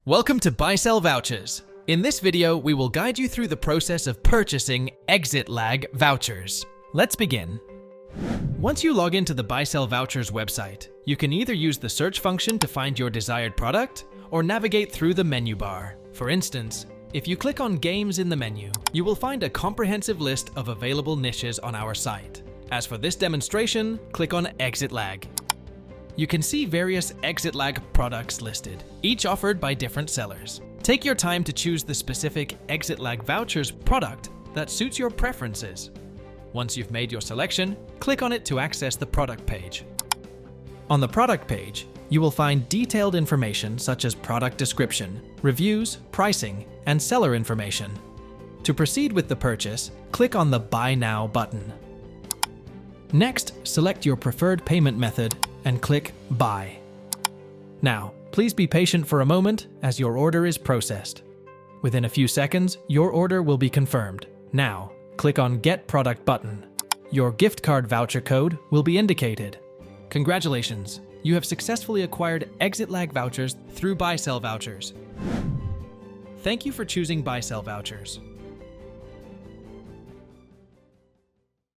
Welcome to Buysellvouchers. In this video, we will guide you through the process of purchasing ExitLag vouchers. Let's begin. Once you log into the Buysellvouchers website, you can either use the search function to find your desired product or navigate through the menu bar. For instance, if you click on Games in the menu, you will find a comprehensive list of available niches on our site. As for this demonstration, click on ExitLag. You can see various ExitLag products listed, each offered by different sellers. Take your time to choose the specific ExitLag vouchers product that suits your preferences. Once you've made your selection, click on it to access the product page. On the product page, you will find detailed information such as product description, reviews, pricing, and seller information. To proceed with the purchase, click on the Buy Now button. Next, select your preferred payment method and click Buy. Now, please be patient for a moment as your order is processed. Within a few seconds, your order will be confirmed. Now, click on Get Product button. Your gift card voucher code will be indicated. Congratulations! You have successfully acquired ExitLag vouchers through Buysellvouchers. Thank you for choosing Buysellvouchers.